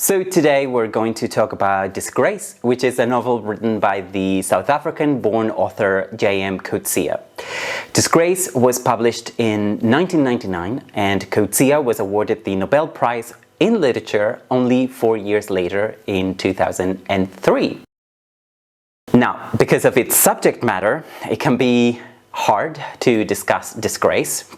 So today we're going to talk about Disgrace, which is a novel written by the South African-born author JM Coetzee. Disgrace was published in 1999 and Coetzee was awarded the Nobel Prize in Literature only 4 years later in 2003. Now, because of its subject matter, it can be hard to discuss Disgrace.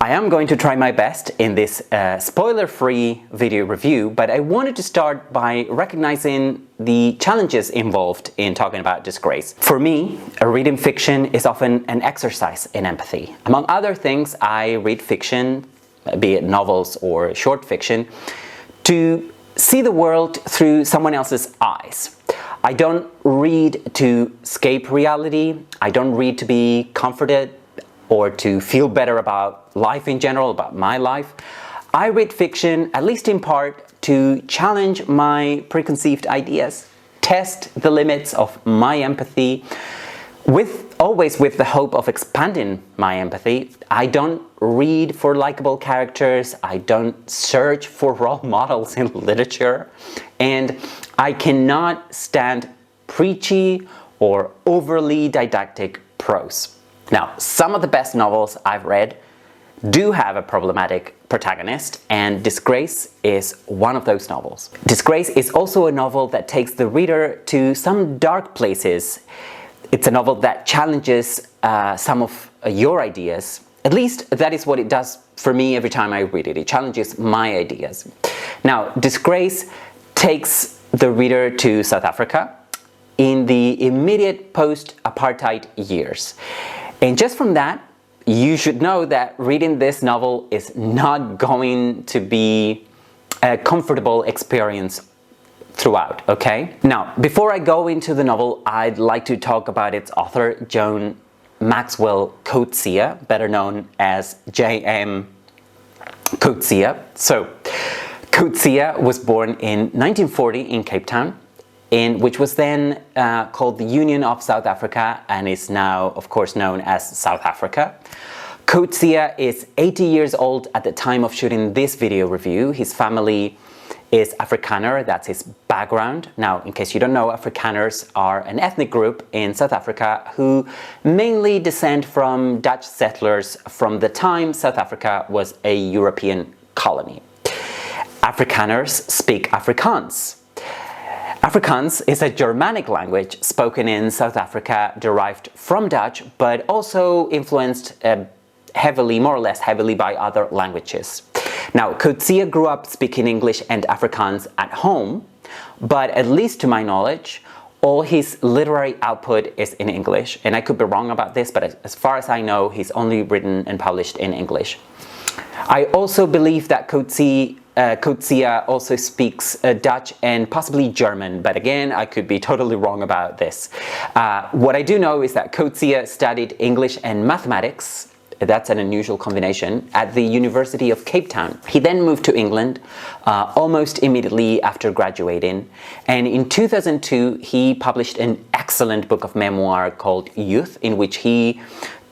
I am going to try my best in this spoiler-free video review, but I wanted to start by recognizing the challenges involved in talking about Disgrace. For me, reading fiction is often an exercise in empathy. Among other things, I read fiction, be it novels or short fiction, to see the world through someone else's eyes. I don't read to escape reality. I don't read to be comforted or to feel better about life in general, about my life. I read fiction, at least in part, to challenge my preconceived ideas, test the limits of my empathy, always with the hope of expanding my empathy. I don't read for likable characters, I don't search for role models in literature, and I cannot stand preachy or overly didactic prose. Now, some of the best novels I've read do have a problematic protagonist, and Disgrace is one of those novels. Disgrace is also a novel that takes the reader to some dark places. It's a novel that challenges some of your ideas. At least that is what it does for me every time I read it. It challenges my ideas. Now, Disgrace takes the reader to South Africa in the immediate post-apartheid years. And just from that, you should know that reading this novel is not going to be a comfortable experience throughout, okay? Now, before I go into the novel, I'd like to talk about its author, John Maxwell Coetzee, better known as JM Coetzee. So, Coetzee was born in 1940 in Cape Town, which was then called the Union of South Africa and is now, of course, known as South Africa. Coetzee is 80 years old at the time of shooting this video review. His family is Afrikaner, that's his background. Now, in case you don't know, Afrikaners are an ethnic group in South Africa who mainly descend from Dutch settlers from the time South Africa was a European colony. Afrikaners speak Afrikaans. Afrikaans is a Germanic language spoken in South Africa, derived from Dutch, but also influenced heavily, more or less heavily, by other languages. Now, Coetzee grew up speaking English and Afrikaans at home, but at least to my knowledge, all his literary output is in English. And I could be wrong about this, but as far as I know, he's only written and published in English. I also believe that Coetzee also speaks Dutch and possibly German, but again, I could be totally wrong about this. What I do know is that Coetzee studied English and mathematics. That's an unusual combination, at the University of Cape Town. He then moved to England almost immediately after graduating, and in 2002 he published an excellent book of memoir called Youth, in which he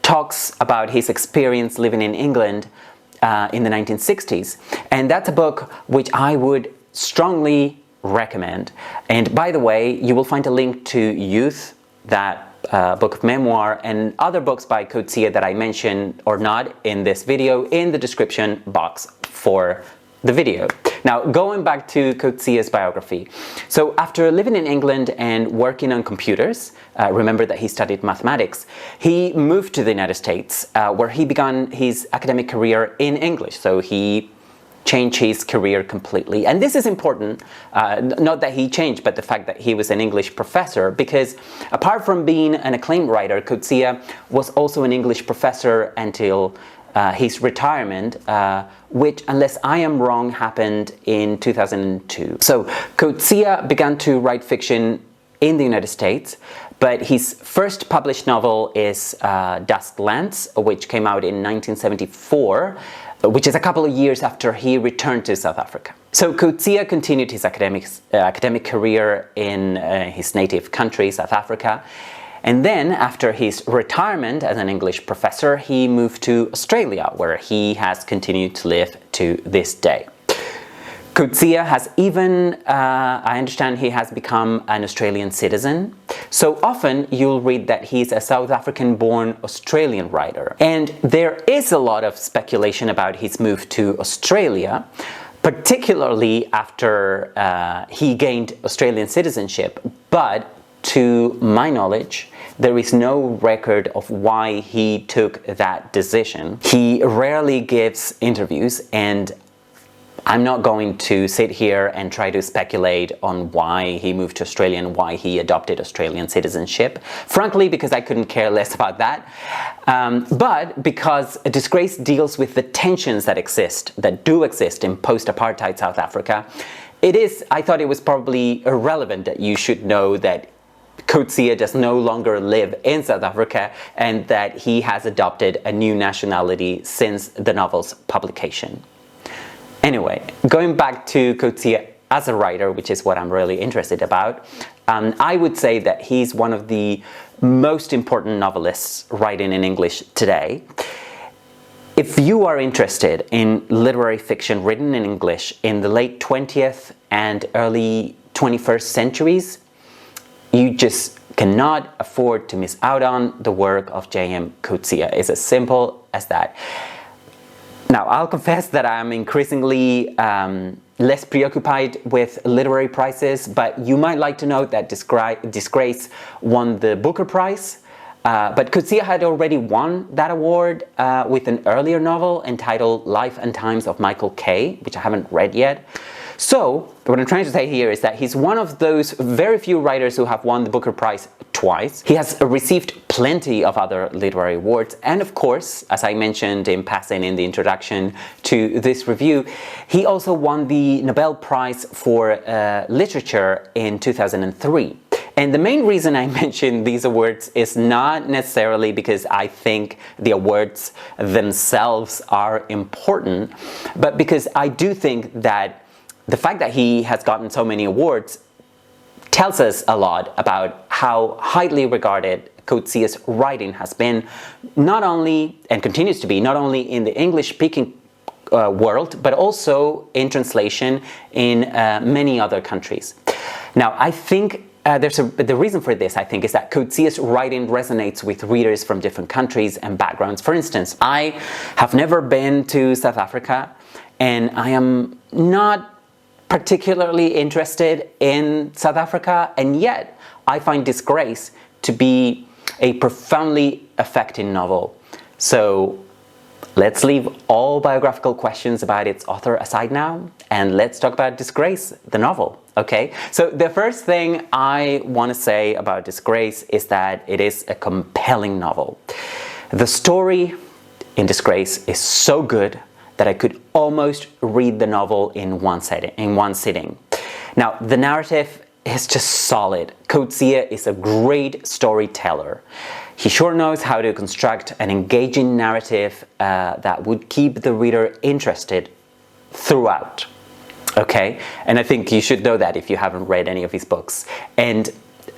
talks about his experience living in England in the 1960s. And that's a book which I would strongly recommend. And by the way, you will find a link to Youth, that book of memoir, and other books by Coetzee that I mention or not in this video in the description box for the video. Now, going back to Coetzee's biography. So after living in England and working on computers, remember that he studied mathematics, he moved to the United States where he began his academic career in English. So he changed his career completely. And this is important, not that he changed, but the fact that he was an English professor, because apart from being an acclaimed writer, Coetzee was also an English professor until his retirement, which, unless I am wrong, happened in 2002. So Coetzee began to write fiction in the United States, but his first published novel is Dusk Lands, which came out in 1974, which is a couple of years after he returned to South Africa. So Coetzee continued his academic career in his native country, South Africa, and then after his retirement as an English professor, he moved to Australia, where he has continued to live to this day. Coetzee has even, I understand he has become an Australian citizen. So often you'll read that he's a South African-born Australian writer. And there is a lot of speculation about his move to Australia, particularly after he gained Australian citizenship. But to my knowledge, there is no record of why he took that decision. He rarely gives interviews, and I'm not going to sit here and try to speculate on why he moved to Australia and why he adopted Australian citizenship. Frankly, because I couldn't care less about that. But because Disgrace deals with the tensions that do exist in post-apartheid South Africa, I thought it was probably irrelevant that you should know that Coetzee does no longer live in South Africa and that he has adopted a new nationality since the novel's publication. Anyway, going back to Coetzee as a writer, which is what I'm really interested about, I would say that he's one of the most important novelists writing in English today. If you are interested in literary fiction written in English in the late 20th and early 21st centuries, you just cannot afford to miss out on the work of JM Coetzee. It's as simple as that. Now, I'll confess that I'm increasingly less preoccupied with literary prizes, but you might like to note that Disgrace won the Booker Prize, but Coetzee had already won that award with an earlier novel entitled Life and Times of Michael K., which I haven't read yet. So, what I'm trying to say here is that he's one of those very few writers who have won the Booker Prize twice. He has received plenty of other literary awards, and of course, as I mentioned in passing in the introduction to this review, he also won the Nobel Prize for Literature in 2003. And the main reason I mention these awards is not necessarily because I think the awards themselves are important, but because I do think that the fact that he has gotten so many awards tells us a lot about how highly regarded Coetzee's writing has been, not only, and continues to be, not only in the English-speaking world, but also in translation in many other countries. Now, I think the reason for this, I think, is that Coetzee's writing resonates with readers from different countries and backgrounds. For instance, I have never been to South Africa, and I am not particularly interested in South Africa, and yet I find Disgrace to be a profoundly affecting novel. So let's leave all biographical questions about its author aside now, and let's talk about Disgrace, the novel, okay? So the first thing I want to say about Disgrace is that it is a compelling novel. The story in Disgrace is so good that I could almost read the novel in one sitting. Now, the narrative is just solid. Coetzee is a great storyteller. He sure knows how to construct an engaging narrative that would keep the reader interested throughout. Okay? And I think you should know that if you haven't read any of his books. And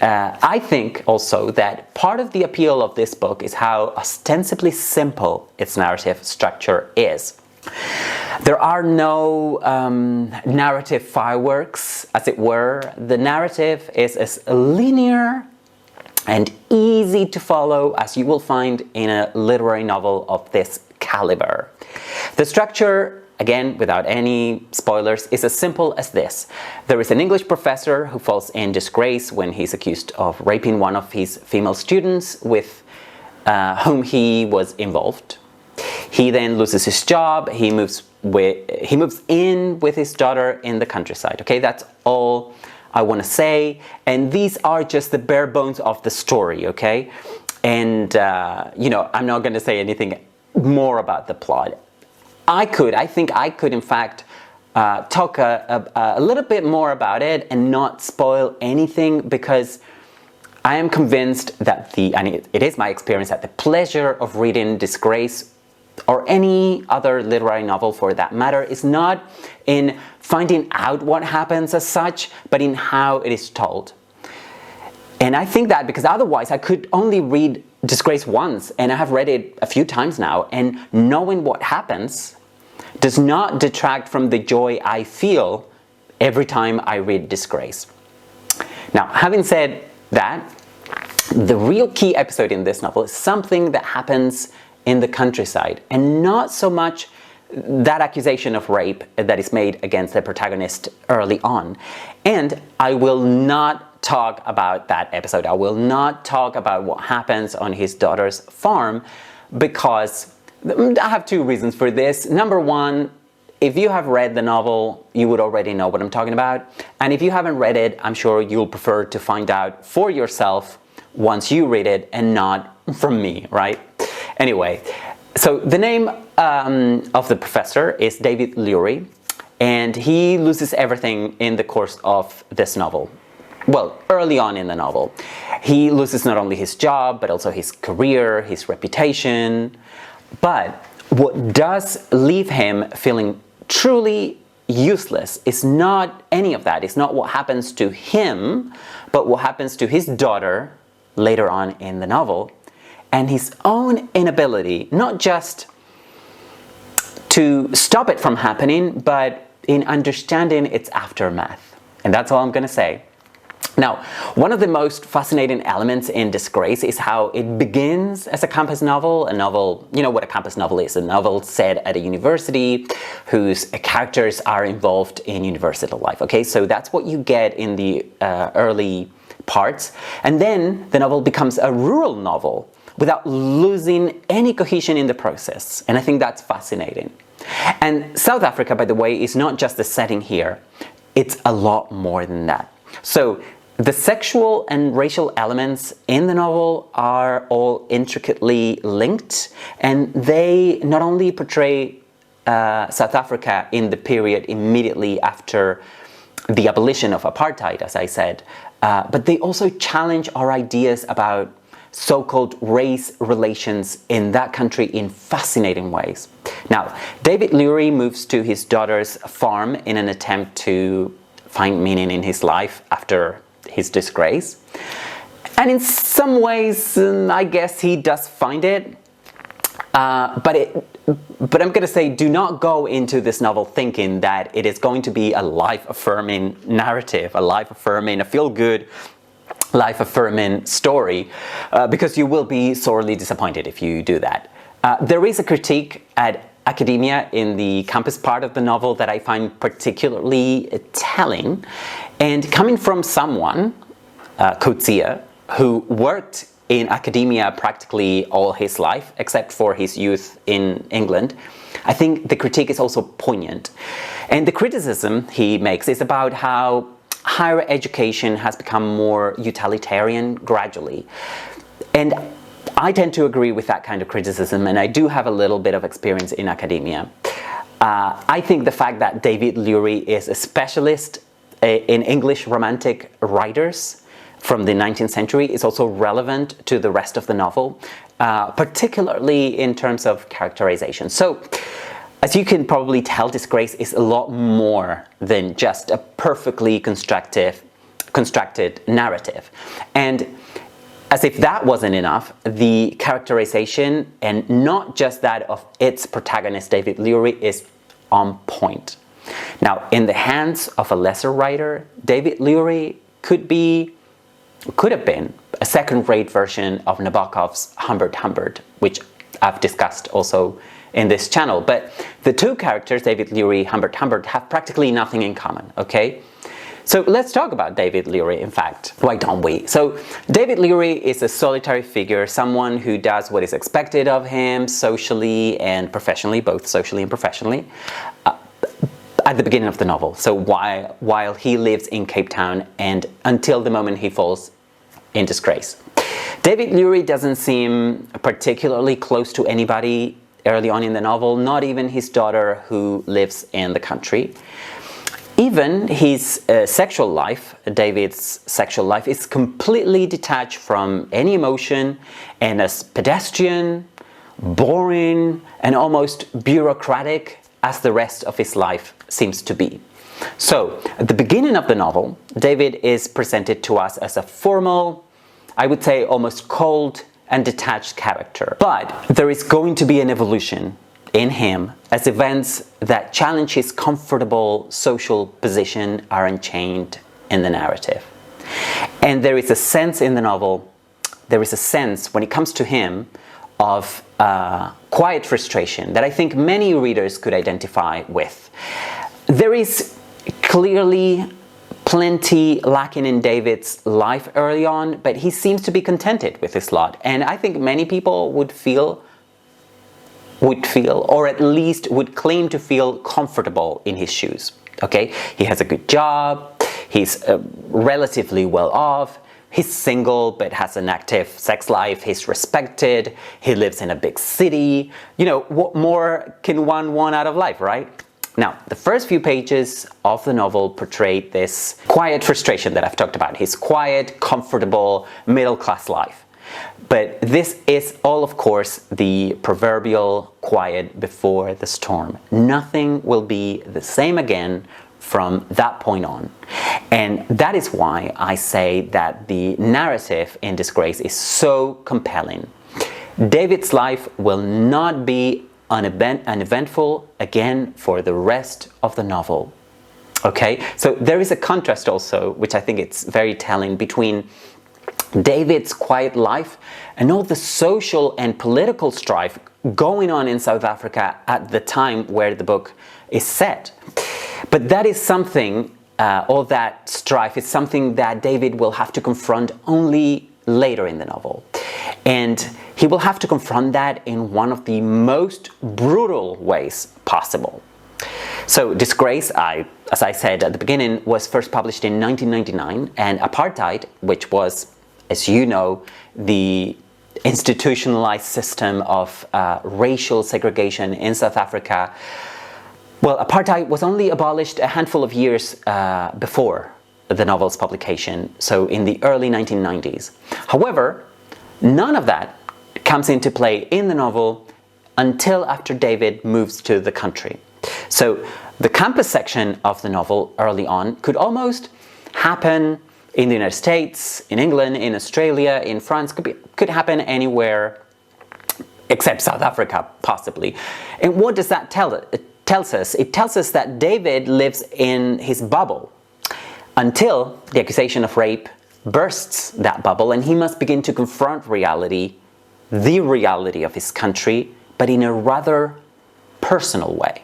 I think also that part of the appeal of this book is how ostensibly simple its narrative structure is. There are no narrative fireworks, as it were. The narrative is as linear and easy to follow as you will find in a literary novel of this caliber. The structure, again, without any spoilers, is as simple as this. There is an English professor who falls in disgrace when he's accused of raping one of his female students with whom he was involved. He then loses his job. He moves in with his daughter in the countryside. Okay, that's all I want to say. And these are just the bare bones of the story. Okay, and you know, I'm not going to say anything more about the plot. I think I could, in fact, talk a little bit more about it and not spoil anything, because I am convinced that it is my experience that the pleasure of reading Disgrace, or any other literary novel for that matter, is not in finding out what happens as such, but in how it is told. And I think that because otherwise I could only read Disgrace once, and I have read it a few times now, and knowing what happens does not detract from the joy I feel every time I read Disgrace. Now, having said that, the real key episode in this novel is something that happens in the countryside, and not so much that accusation of rape that is made against the protagonist early on. And I will not talk about that episode. I will not talk about what happens on his daughter's farm, because I have two reasons for this. Number one, if you have read the novel, you would already know what I'm talking about. And if you haven't read it, I'm sure you'll prefer to find out for yourself once you read it and not from me, right? Anyway, so the name of the professor is David Leary, and he loses everything in the course of this novel. Well, early on in the novel. He loses not only his job, but also his career, his reputation. But what does leave him feeling truly useless is not any of that. It's not what happens to him, but what happens to his daughter later on in the novel, and his own inability, not just to stop it from happening, but in understanding its aftermath. And that's all I'm going to say. Now, one of the most fascinating elements in Disgrace is how it begins as a campus novel. A novel, you know what a campus novel is, a novel set at a university whose characters are involved in university life. Okay, so that's what you get in the early parts. And then the novel becomes a rural novel without losing any cohesion in the process. And I think that's fascinating. And South Africa, by the way, is not just the setting here. It's a lot more than that. So the sexual and racial elements in the novel are all intricately linked, and they not only portray South Africa in the period immediately after the abolition of apartheid, as I said, but they also challenge our ideas about so-called race relations in that country in fascinating ways. Now, David Leary moves to his daughter's farm in an attempt to find meaning in his life after his disgrace. And in some ways, I guess he does find it. But I'm going to say, do not go into this novel thinking that it is going to be a life-affirming narrative, a feel-good, life-affirming story, because you will be sorely disappointed if you do that. There is a critique at academia in the campus part of the novel that I find particularly telling, and coming from someone, Coetzee, who worked in academia practically all his life, except for his youth in England, I think the critique is also poignant. And the criticism he makes is about how higher education has become more utilitarian gradually. And I tend to agree with that kind of criticism, and I do have a little bit of experience in academia. I think the fact that David Leary is a specialist in English Romantic writers from the 19th century is also relevant to the rest of the novel, particularly in terms of characterization. So, as you can probably tell, Disgrace is a lot more than just a perfectly constructed narrative. And as if that wasn't enough, the characterization, and not just that of its protagonist, David Leary, is on point. Now, in the hands of a lesser writer, David Leary could have been a second-rate version of Nabokov's Humbert, which I've discussed also in this channel. But the two characters, David Leary, Humbert, have practically nothing in common, okay? So let's talk about David Leary, in fact. Why don't we? So David Leary is a solitary figure, someone who does what is expected of him socially and professionally, both socially and professionally, at the beginning of the novel. So while he lives in Cape Town and until the moment he falls in disgrace. David Leary doesn't seem particularly close to anybody early on in the novel, not even his daughter who lives in the country. Even his sexual life, David's sexual life, is completely detached from any emotion and as pedestrian, boring, and almost bureaucratic as the rest of his life seems to be. So, at the beginning of the novel, David is presented to us as a formal, I would say almost cold and detached character. But there is going to be an evolution in him as events that challenge his comfortable social position are unchained in the narrative. And there is a sense in the novel, there is a sense when it comes to him of quiet frustration that I think many readers could identify with. There is clearly plenty lacking in David's life early on, but he seems to be contented with his lot. And I think many people would feel, or at least would claim to feel comfortable in his shoes. Okay, he has a good job, he's relatively well off, he's single but has an active sex life, he's respected, he lives in a big city. You know, what more can one want out of life, right? Now, the first few pages of the novel portray this quiet frustration that I've talked about, his quiet, comfortable, middle-class life. But this is all, of course, the proverbial quiet before the storm. Nothing will be the same again from that point on. And that is why I say that the narrative in Disgrace is so compelling. David's life will not be uneventful again for the rest of the novel. Okay, so there is a contrast also, which I think it's very telling, between David's quiet life and all the social and political strife going on in South Africa at the time where the book is set. But that is something, all that strife is something that David will have to confront only later in the novel. And he will have to confront that in one of the most brutal ways possible. So Disgrace, as I said at the beginning, was first published in 1999, and apartheid, which was, as you know, the institutionalized system of racial segregation in South Africa. Well, apartheid was only abolished a handful of years before the novel's publication, so in the early 1990s. However, none of that comes into play in the novel until after David moves to the country. So the campus section of the novel early on could almost happen in the United States, in England, in Australia, in France, could happen anywhere except South Africa, possibly. And what does that tell us? It tells us that David lives in his bubble until the accusation of rape bursts that bubble, and he must begin to confront reality, the reality of his country, but in a rather personal way.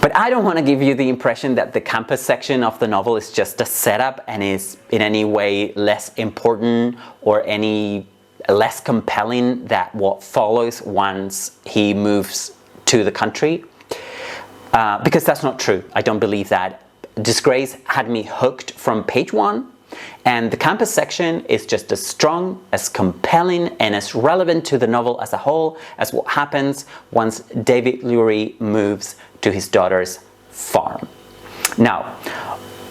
But I don't want to give you the impression that the campus section of the novel is just a setup and is in any way less important or any less compelling than what follows once he moves to the country. Because that's not true. I don't believe that. Disgrace had me hooked from page one, and the campus section is just as strong, as compelling, and as relevant to the novel as a whole as what happens once David Leary moves to his daughter's farm. Now,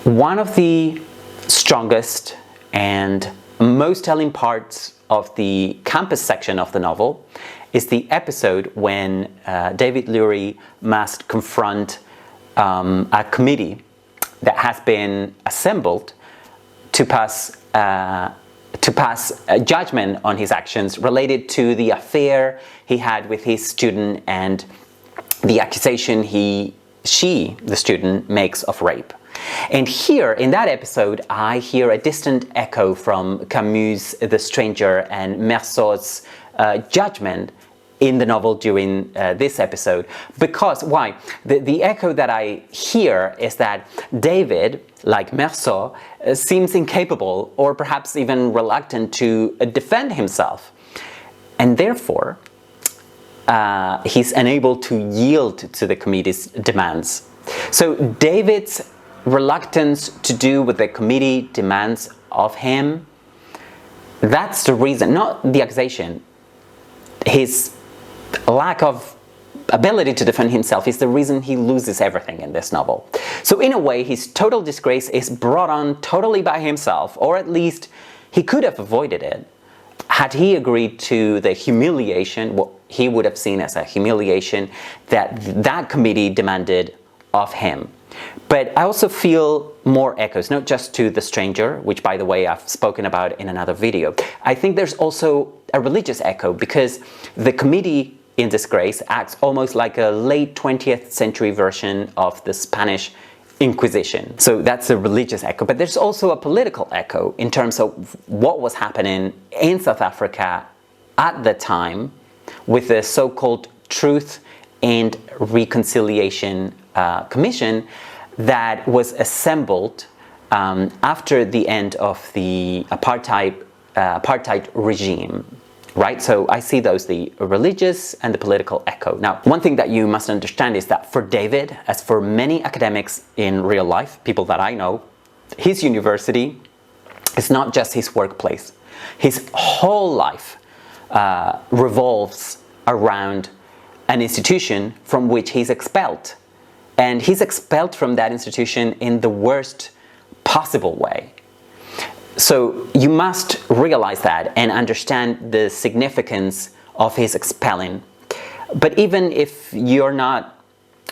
one of the strongest and most telling parts of the campus section of the novel is the episode when David Leary must confront a committee that has been assembled to pass a judgment on his actions related to the affair he had with his student and the accusation the student, makes of rape. And here, in that episode, I hear a distant echo from Camus' The Stranger and Merceau's judgment in the novel during this episode. Because, why? The echo that I hear is that David, like Merceau, seems incapable or perhaps even reluctant to defend himself. And therefore, he's unable to yield to the committee's demands. So David's reluctance to do what the committee demands of him, that's the reason, not the accusation. His lack of ability to defend himself is the reason he loses everything in this novel. So in a way, his total disgrace is brought on totally by himself, or at least he could have avoided it had he agreed to the humiliation, what he would have seen as a humiliation that committee demanded of him. But I also feel more echoes, not just to The Stranger, which, by the way, I've spoken about in another video. I think there's also a religious echo, because the committee in Disgrace acts almost like a late 20th century version of the Spanish Inquisition. So that's a religious echo, but there's also a political echo in terms of what was happening in South Africa at the time with the so-called Truth and Reconciliation Commission that was assembled after the end of the apartheid regime. Right? So I see those, the religious and the political echo. Now, one thing that you must understand is that for David, as for many academics in real life, people that I know, his university is not just his workplace. His whole life revolves around an institution from which he's expelled. And he's expelled from that institution in the worst possible way. So you must realize that and understand the significance of his expelling. But even if you're not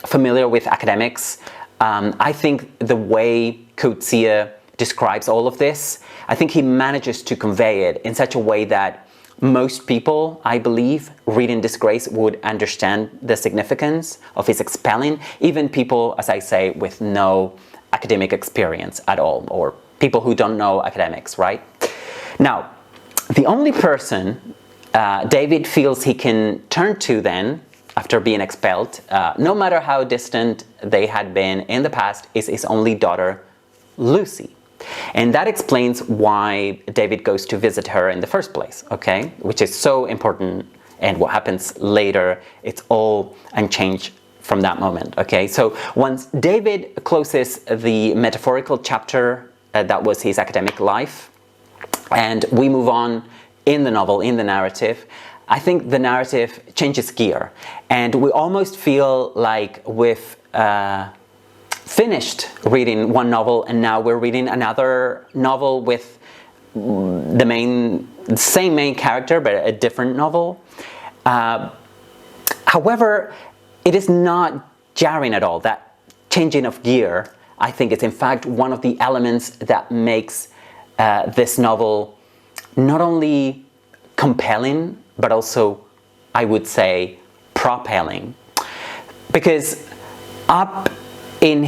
familiar with academics, I think the way Coetzee describes all of this, I think he manages to convey it in such a way that most people, I believe, reading Disgrace would understand the significance of his expelling, even people, as I say, with no academic experience at all, or people who don't know academics, right? Now, the only person David feels he can turn to then, after being expelled, no matter how distant they had been in the past, is his only daughter, Lucy. And that explains why David goes to visit her in the first place, okay? Which is so important, and what happens later, it's all unchanged from that moment, okay? So once David closes the metaphorical chapter that was his academic life, and we move on in the novel, in the narrative, I think the narrative changes gear, and we almost feel like we've finished reading one novel and now we're reading another novel with the same main character but a different novel. However, it is not jarring at all. That changing of gear, I think, is in fact one of the elements that makes this novel not only compelling, but also, I would say, propelling. Because up in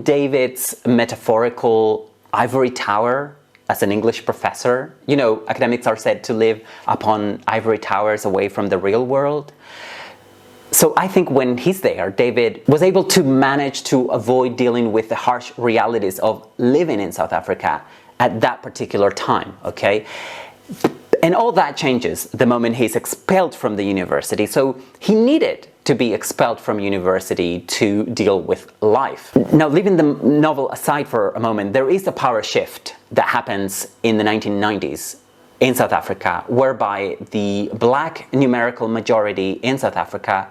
David's metaphorical ivory tower as an English professor, you know, academics are said to live upon ivory towers away from the real world. So I think when he's there, David was able to manage to avoid dealing with the harsh realities of living in South Africa at that particular time, okay? And all that changes the moment he's expelled from the university. So he needed to be expelled from university to deal with life. Now, leaving the novel aside for a moment, there is a power shift that happens in the 1990s in South Africa, whereby the black numerical majority in South Africa,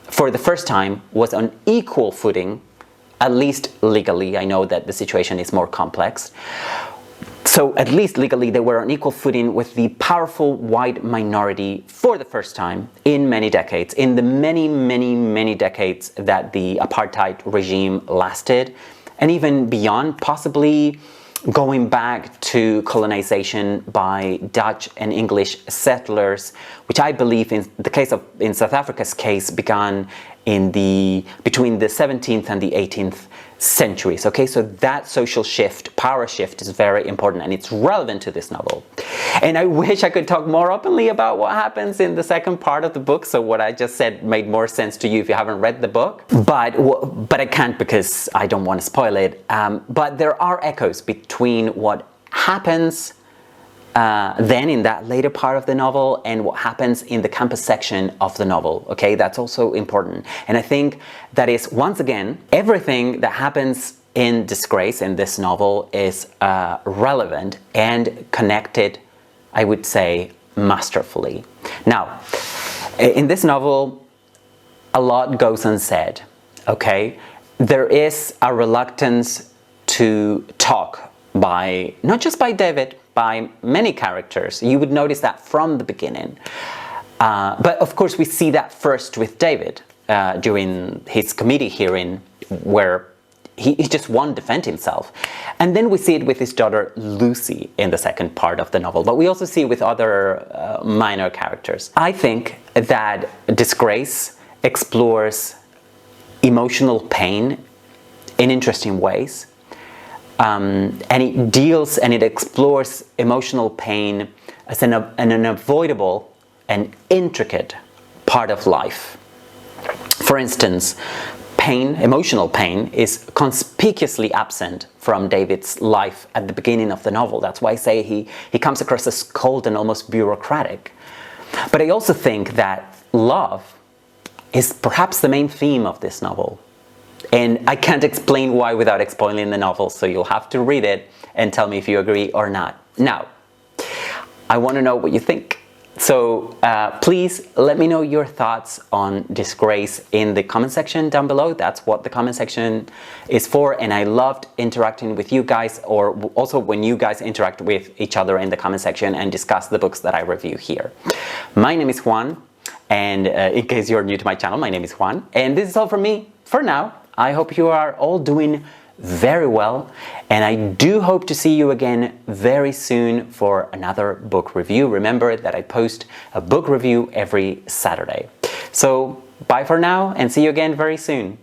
for the first time, was on equal footing, at least legally. I know that the situation is more complex. So at least legally, they were on equal footing with the powerful white minority for the first time in many decades, in the many decades that the apartheid regime lasted, and even beyond, possibly going back to colonization by Dutch and English settlers, which I believe in South Africa's case began between the 17th and the 18th centuries. Okay, so that social shift, power shift, is very important, and it's relevant to this novel. And I wish I could talk more openly about what happens in the second part of the book, so what I just said made more sense to you if you haven't read the book, but I can't because I don't want to spoil it. But there are echoes between what happens then in that later part of the novel and what happens in the campus section of the novel. Okay, that's also important. And I think that is, once again, everything that happens in Disgrace in this novel is relevant and connected, I would say, masterfully. Now, in this novel, a lot goes unsaid. Okay, there is a reluctance to talk by, not just by David, by many characters. You would notice that from the beginning. But of course we see that first with David during his committee hearing, where he just won't defend himself. And then we see it with his daughter Lucy in the second part of the novel, but we also see it with other minor characters. I think that Disgrace explores emotional pain in interesting ways, and it deals and it explores emotional pain as an unavoidable and intricate part of life. For instance, pain, emotional pain, is conspicuously absent from David's life at the beginning of the novel. That's why I say he comes across as cold and almost bureaucratic. But I also think that love is perhaps the main theme of this novel. And I can't explain why without spoiling the novel, so you'll have to read it and tell me if you agree or not. Now, I want to know what you think. So please let me know your thoughts on Disgrace in the comment section down below. That's what the comment section is for, and I loved interacting with you guys, or also when you guys interact with each other in the comment section and discuss the books that I review here. My name is Juan, and in case you're new to my channel, my name is Juan, and this is all from me for now. I hope you are all doing very well, and I do hope to see you again very soon for another book review. Remember that I post a book review every Saturday. So bye for now, and see you again very soon.